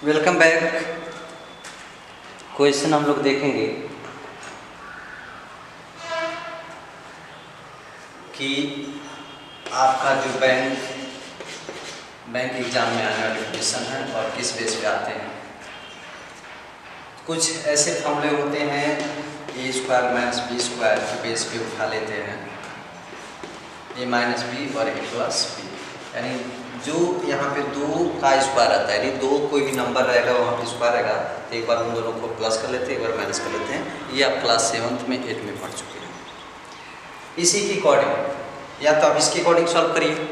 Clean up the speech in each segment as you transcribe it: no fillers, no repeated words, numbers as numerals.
Welcome back. Question हम लोग देखेंगे कि आपका जो बैंक एग्जाम में आने वाले क्वेश्चन है और किस बेस पे आते हैं। कुछ ऐसे फॉर्मूले होते हैं ए स्क्वायर माइनस बी स्क्वायर के बेस पे उठा लेते हैं, ए माइनस बी और ए प्लस बी, यानी जो यहाँ पे दो का स्क्वायर आता है, यानी दो कोई भी नंबर रहेगा वहाँ पे स्क्वायर रहेगा, तो एक बार हम दोनों को प्लस कर लेते हैं, एक बार माइनस कर लेते हैं। ये आप क्लास 7th में 8 में पढ़ चुके हैं। इसी के अकॉर्डिंग या तो आप इसके अकॉर्डिंग सॉल्व करिए,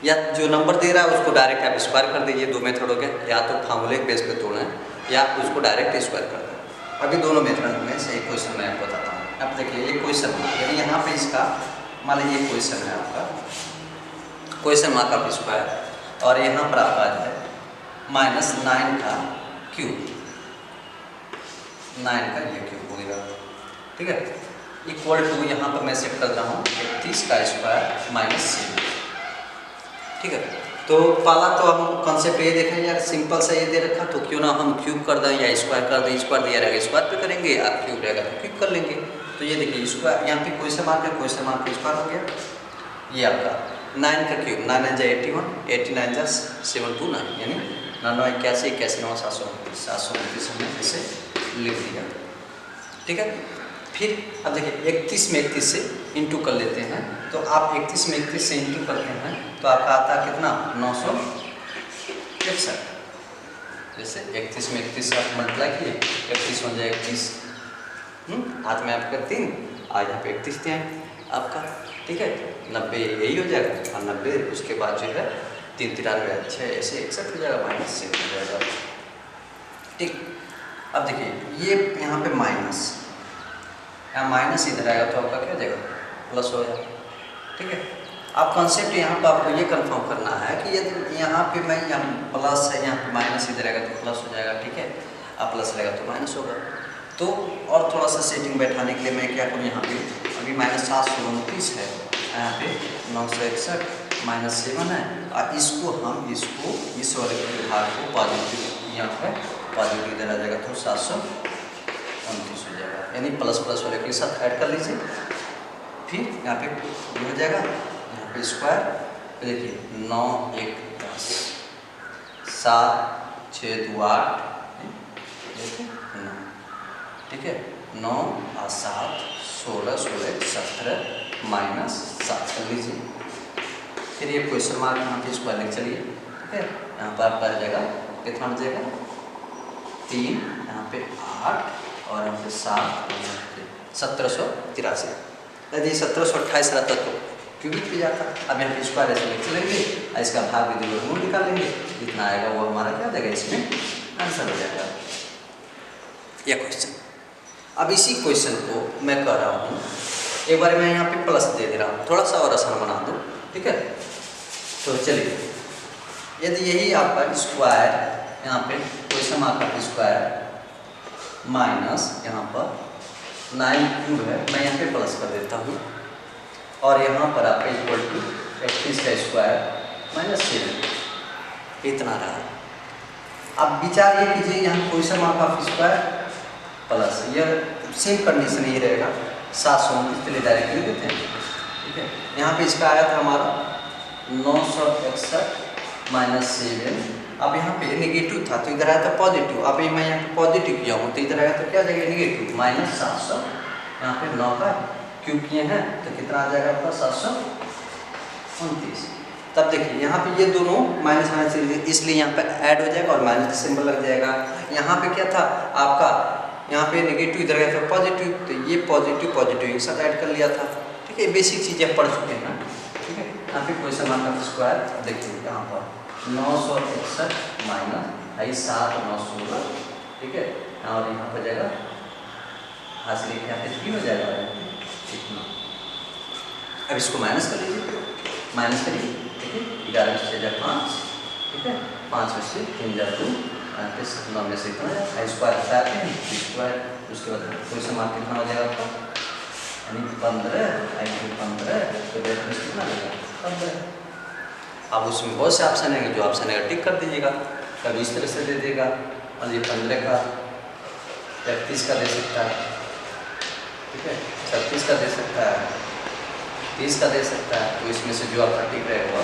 या जो नंबर दे रहा है उसको डायरेक्ट आप स्क्वायर कर दीजिए। दो मेथड हो गए, या तो फार्मूले के बेस पे तोड़ना है या उसको डायरेक्ट स्क्वायर कर दें। अभी दोनों मेथड में से एक क्वेश्चन मैं आपको बताता हूँ। अब देखिए ये क्वेश्चन, यानी यहाँ पे इसका मान लीजिए ये क्वेश्चन है आपका, क्वेश्चन मार्क ऑफ स्क्वायर, और यहाँ पर आपका जो है -9 का क्यूब, 9 का ये क्यूब होगा, ठीक है, इक्वल टू यहाँ पर मैं सेट कर रहा हूँ 31 का स्क्वायर माइनस 7, ठीक है। तो पहला तो हम कॉन्सेप्ट ये देखें यार, सिंपल सा ये दे रखा, तो क्यों ना हम क्यूब कर दें या स्क्वायर कर दें। स्क्वायर दिया रहेगा स्क्वायर पे करेंगे, या क्यूब रहेगा तो क्यूब कर लेंगे। तो ये देखिए स्क्वायर, यहाँ पे क्वेश्चन मार्क है, क्वेश्चन मार्क स्क्वायर हो गया। ये आपका 9 का क्यूब, 9 जा 81, 89 जा 729, यानी 99 81 81 9 729 हमने इसे लिख दिया, ठीक है। फिर अब देखिए 31 में 31 से इंटू कर लेते हैं, तो आप 31 में 31 से इंटू करते हैं तो आपका आता है कितना 961। जैसे 31 में 31 से आप मल्टीप्लाई किए, 31 हो जाए 31, हाथ में आपका 3, आज यहाँ पे 31 थे आपका, ठीक है। 90 यही हो जाएगा, और 90 उसके बाद जो है 3 93 6 ऐसे 61 हो जाएगा, माइनस 6 हो जाएगा, ठीक। अब देखिए ये यहाँ पे माइनस, यहाँ माइनस इधर आएगा तो आपका क्या हो जाएगा प्लस हो जाएगा, ठीक है। आप कॉन्सेप्ट यहाँ पर आपको ये कंफर्म करना है कि यदि यहाँ पे मैं यहाँ प्लस है, यहाँ पे माइनस इधर आएगा तो प्लस हो जाएगा, ठीक है। अब प्लस रहेगा तो माइनस होगा। तो और थोड़ा सा सेटिंग बैठाने के लिए मैं क्या करूँ, यहाँ पे अभी -729 है, यहाँ पे 961 -7 है, और इसको हम इस वाले भाग को पॉजिटिव यहाँ पे पॉजिटिव इधर आ जाएगा तो 729 हो जाएगा, यानी प्लस प्लस वाले के साथ ऐड कर लीजिए। फिर यहाँ पे ये हो जाएगा, यहाँ पे स्क्वायर, देखिए 9 1 10 7 6 2 8, देखिए 9, ठीक है, 9 और 7 16 16 17 -7 कर लीजिए। फिर ये क्वेश्चन मार्क यहाँ पे स्क्वायर लिख चलिए, ठीक है। यहाँ पर आपका आ जाएगा कितना हो जाएगा 3, यहाँ पे 8 और यहाँ पे 7, 1783। यदि 1728 रहता तो क्यूबिक पे जाता। अब यहाँ पे स्क्वायर ऐसे लिख चलेंगे, और इसका भाग भी वर्गमूल निकालेंगे, जितना आएगा वो हमारा क्या देगा, इसमें आंसर हो जाएगा यह क्वेश्चन। अब इसी क्वेश्चन को मैं कह रहा हूँ, एक बार मैं यहाँ पे प्लस दे दे रहा हूँ, थोड़ा सा और आसान बना दूँ, ठीक है। तो चलिए, यदि यही आपका स्क्वायर यहाँ पे क्वेश्चन आपका स्क्वायर माइनस यहाँ पर 9 क्यूब है, मैं यहाँ पे प्लस कर देता हूँ, और यहाँ पर आपका इक्वल टू 31 का स्क्वायर -7 इतना रहा। अब विचार ये कीजिए, यहाँ क्वेश्चन आपका स्क्वायर प्लस, यह सेम कंडीशन ही रहेगा, 729 के लिए डायरेक्ट लिख देते हैं, ठीक है। यहाँ पे इसका आया था हमारा 961 -7। अब यहाँ पे नेगेटिव था तो इधर आया था पॉजिटिव, अब मैं यहाँ पे पॉजिटिव किया हूँ तो इधर आया तो क्या आ जाएगा नेगेटिव, -700, यहाँ पे 9 का क्यूब किए हैं तो कितना आ जाएगा आपका 729। तब देखिए यहाँ पे ये दोनों माइनस माइनस, इसलिए यहाँ पे ऐड हो जाएगा और माइनस का सिंबल लग जाएगा। यहाँ पे क्या था आपका, यहाँ पे नेगेटिव इधर गया था पॉजिटिव, तो ये पॉजिटिव पॉजिटिव एक साथ ऐड कर लिया था, ठीक है। बेसिक चीज़ें पढ़ चुके हैं, ठीक है। यहाँ पे क्वेश्चन मार्क ऑफ स्क्वायर, देखिए यहाँ पर 961 माइनस 7 9 16, ठीक है, और यहाँ पर जाएगा हाथ से यहाँ पे 3 हो जाएगा इतना। अब इसको माइनस कर लीजिए, माइनस करिए, ठीक है, 11 से 5, ठीक है, 5 में से 3 जा 2, 9 में से इतना स्क्वायर हटाते हैं, स्क्वायर, उसके बाद क्वेश्चन मार्क कितना हो जाएगा आपका, यानी 15 तो डेफिनेट कितना लगेगा 15। अब उसमें बहुत से ऑप्शन है, जो ऑप्शन है टिक कर दीजिएगा, कभी इस तरह से दे देगा, और ये 15 का, 31 का दे सकता है, ठीक है, 36 का दे सकता है, 30 का दे सकता है। तो इसमें से जो आपका टिक रहेगा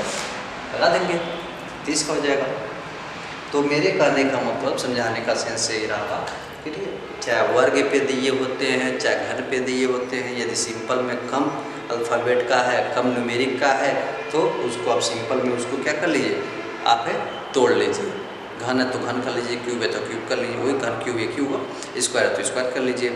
लगा देंगे, 30 का हो जाएगा। तो मेरे कहने का मतलब, समझाने का सेंस यही रहा कि चाहे वर्ग पे दिए होते हैं, चाहे घन पे दिए होते हैं, यदि सिंपल में कम अल्फ़ाबेट का है, कम न्यूमेरिक का है, तो उसको आप सिंपल में उसको क्या कर लीजिए, आप तोड़ लीजिए। घन है तो घन कर लीजिए, क्यूब है तो क्यूब कर लीजिए, वही घन क्यूब है क्यूब, स्क्वायर है तो स्क्वायर कर लीजिए।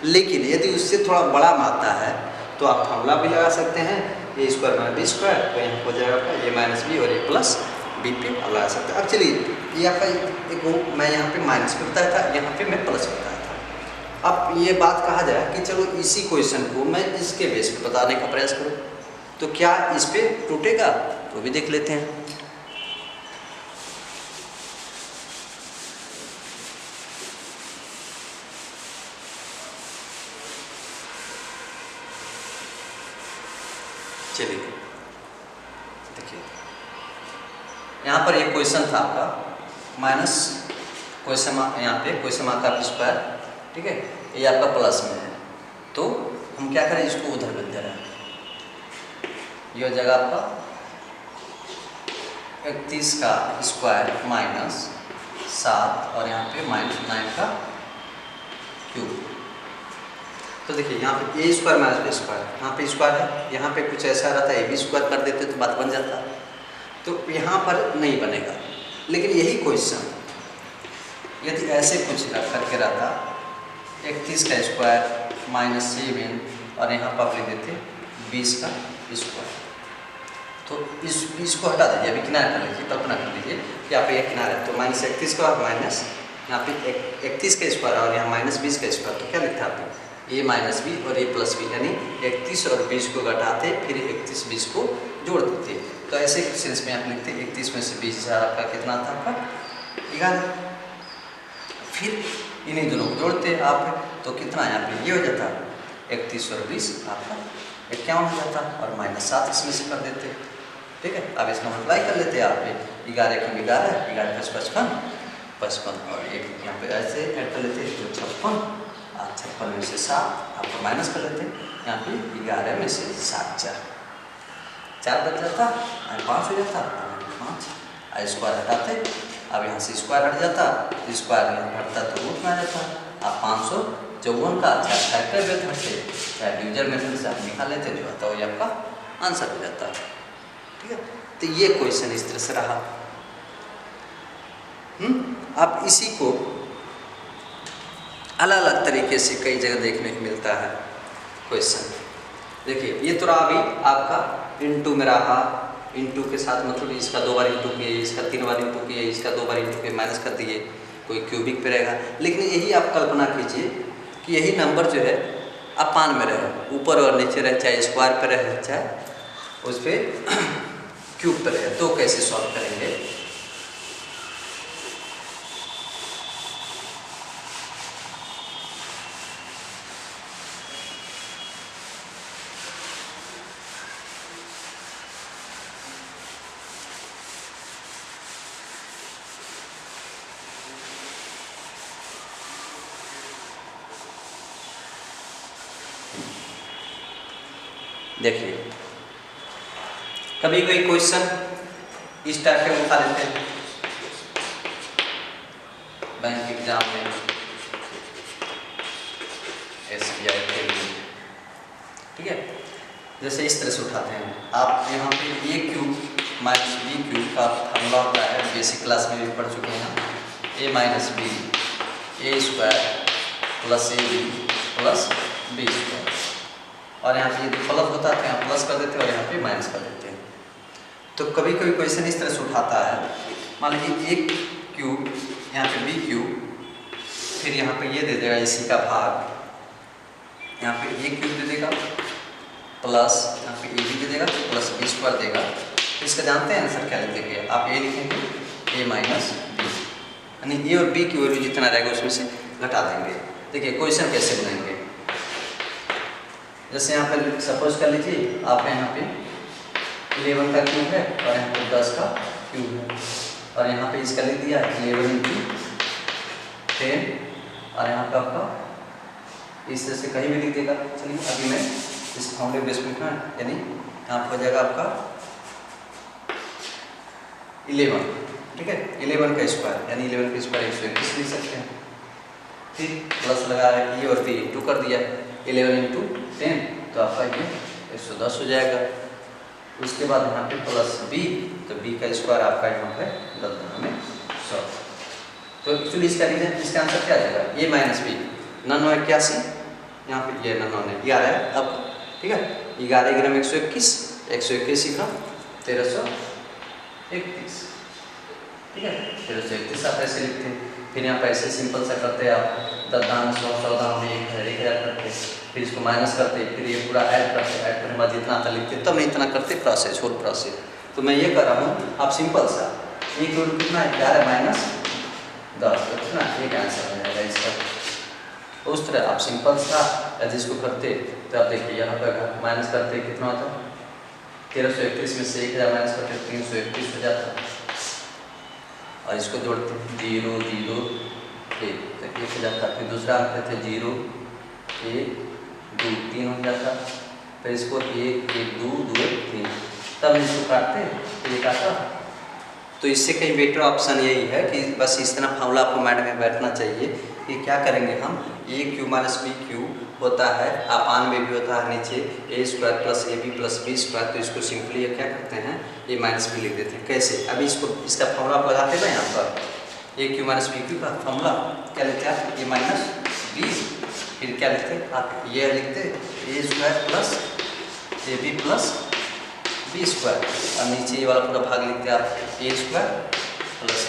लेकिन यदि उससे थोड़ा बड़ा मात्रा है तो आप फॉर्मूला भी लगा सकते हैं, ए स्क्वायर माइनस बी स्क्वायर, तो यहाँ हो जाएगा ए माइनस बी और ए प्लस बी पे लगा सकते हैं। अब चलिए, ये आपका एक मैं यहाँ पे माइनस पे बताया था, यहाँ पे मैं प्लस बताया था। अब ये बात कहा जाए कि चलो इसी क्वेश्चन को मैं इसके बेस पे बताने का प्रयास करूँ, तो क्या इस पे टूटेगा, तो भी देख लेते हैं। चलिए देखिए, यहाँ पर एक क्वेश्चन था आपका माइनस क्वेश्चन, यहाँ पे क्वेश्चन मार्क का स्क्वायर, ठीक है, ये आपका प्लस में है, तो हम क्या करें, इसको उधर भेज दे रहे हैं। ये हो जाएगा आपका 31 का स्क्वायर माइनस 7 और यहाँ पे -9 का क्यूब। तो देखिए यहाँ पे ए स्क्वायर माइनस बी स्क्वायर, यहाँ पे स्क्वायर है, यहाँ पे कुछ ऐसा रहता है ए बी स्क्वायर कर देते तो बात बन जाता, तो यहाँ पर नहीं बनेगा। लेकिन यही क्वेश्चन यदि ऐसे कुछ रख करके रहता, 31 का स्क्वायर माइनस 7 और यहाँ पर आप लिख देते 20 का स्क्वायर, तो इस 20 को हटा दीजिए, अभी किनारे कर लीजिए, कल्पना कर लीजिए कि यहाँ पे एक किनारा है, तो माइनस 31 का माइनस यहाँ पे 31 का स्क्वायर और यहाँ माइनस 20 का स्क्वायर, तो क्या लिखता है आपने, ए माइनस बी और ए प्लस बी, यानी 31 और 20 को घटाते, फिर 31 20 को जोड़ देते। तो ऐसे सेंस में आप लिखते 31 में से 20 आपका कितना था, आपका 11। फिर इन्हीं दोनों को जोड़ते आप, तो कितना यहाँ पे ये हो जाता 31 और 20 आपका 51 हो जाता, और -7 इसमें से कर देते, ठीक है। अब इसका मल्टीप्लाई कर लेते हैं आप, 11 की 11, 11 + 55, 55 और एक यहाँ पे ऐसे ऐड कर लेते हैं, तो 56, 56 में से 7 आपको माइनस कर लेते हैं, यहाँ पे 11 में से 7 4 बच जाता, 5 हो जाता, 5 स्क्वायर हटाते, अब यहाँ से स्क्वायर हट जाता, स्क्वायर यहाँ हटता तो रूट में आ जाता। आप 554 का चाहे फैक्टर मेथड से चाहे डिवीजन मेथड से आप निकाल लेते, जो आता है वो आपका आंसर हो जाता, ठीक है। तो ये क्वेश्चन इस तरह से रहा। आप इसी को अलग अलग तरीके से कई जगह देखने को मिलता है क्वेश्चन। देखिए ये तो रहा अभी आपका इनटू में रहा, इनटू के साथ मतलब इसका 2 बार इनटू किए, इसका 3 बार इनटू किए, इसका 2 बार इनटू किए, माइनस कर दिए, कोई क्यूबिक पे रहेगा। लेकिन यही आप कल्पना कीजिए कि यही नंबर जो है अपान में रहे, ऊपर और नीचे रहे, चाहे स्क्वायर पे रहे, चाहे उस पर क्यूब पे रहे, तो कैसे सॉल्व करेंगे। देखिए कभी कोई क्वेश्चन इस टाइप के उठा लेते हैं बैंक एग्जाम में, SBI के लिए, ठीक है। जैसे इस तरह से उठाते हैं आप, यहाँ पे a cube minus b cube का फॉर्मूला होता है, बेसिक क्लास में भी पढ़ चुके हैं, a minus b a square plus a b plus b square, और यहाँ पे ये प्लस होता है तो यहाँ प्लस कर देते हैं और यहाँ पे माइनस कर देते हैं। तो कभी कभी क्वेश्चन इस तरह से उठाता है, मान लीजिए एक क्यूब यहाँ पे बी क्यूब, फिर यहाँ पे ये दे देगा इसी का भाग, यहाँ पे ए क्यूब दे देगा प्लस यहाँ पे ए बी दे देगा प्लस बी स्क्वायर देगा। तो इसका जानते हैं आंसर क्या लिख देंगे आप, ए लिखेंगे ए माइनस बी, यानी ए और बी की वैल्यू जितना रहेगा उसमें से घटा देंगे। देखिए क्वेश्चन कैसे बनाएंगे, जैसे यहाँ पे सपोज कर लीजिए आप यहाँ पे 11 का क्यूब है और यहाँ पे 10 का क्यूब है, और यहाँ पे इसका लिख दिया 11 × 10 और यहाँ पे आपका इस तरह से कहीं भी लिख देगा। चलिए अभी मैं इस फाउंडेड बेस में यानी यहाँ पे हो जाएगा आपका 11, ठीक है, 11 का स्क्वायर यानी 11 का स्क्वायर 121 लिख सकते हैं। फिर प्लस लगा ये और फिर इंटू कर दिया 11 इंटू 10 तो आपका ये 110 हो जाएगा। उसके बाद यहाँ पे प्लस b तो b का स्क्वायर आपका यहाँ पे गलत में 100। तो एक्चुअली इसका रीजन इसका आंसर क्या आ जाएगा ये माइनस बी 981 यहाँ पे ये 9 है 11 है अब, ठीक है, 11 ग्राम 121 121 ग्राम 1331, ठीक है, 1331 आप ऐसे लिखते हैं। फिर यहाँ पे ऐसे सिंपल सा करते हैं आप 10 दाम 100 100 दाम में 1000 करते, फिर इसको माइनस करते, फिर ये पूरा ऐड करते, ऐड करने के बाद जितना आता लिखते तब नहीं इतना करते प्रोसेस होल प्रोसेस। तो मैं ये कर रहा हूँ आप सिंपल सा ये कितना है 11 माइनस 10 तो कितना एक आंसर हो जाएगा इसका। उस तरह आप सिंपल सा जिसको करते तो आप देखिए यहाँ पर माइनस करते कितना होता है 1331 में से 1000 माइनस करते 331 हो जाता है और इसको जोड़ते 0 0 1 तो 1 हो जाता। फिर दूसरा अंक थे 0 1 2 3 हो जाता, फिर इसको 1 1 2 2 3 तब इसको काटते तो ये काटा। तो इससे कहीं बेटर ऑप्शन यही है कि बस इस तरह फॉर्मूला आपको माइंड में बैठना चाहिए कि क्या करेंगे हम a cube minus b cube होता है अपान में भी होता है नीचे a square plus a b plus b square, तो इसको सिंपली क्या करते हैं ए माइनस बी लिख देते हैं। कैसे अभी इसको इसका फॉर्मूला आप लगाते हैं ना यहाँ पर ए क्यू माइनस बी क्यू का फॉर्मूला क्या लिखते हैं आप ए माइनस बी, फिर क्या लिखते हैं आप ये लिखते a square plus a b plus b square और नीचे ये वाला पूरा भाग लिखते हैं आप ए स्क्वायर प्लस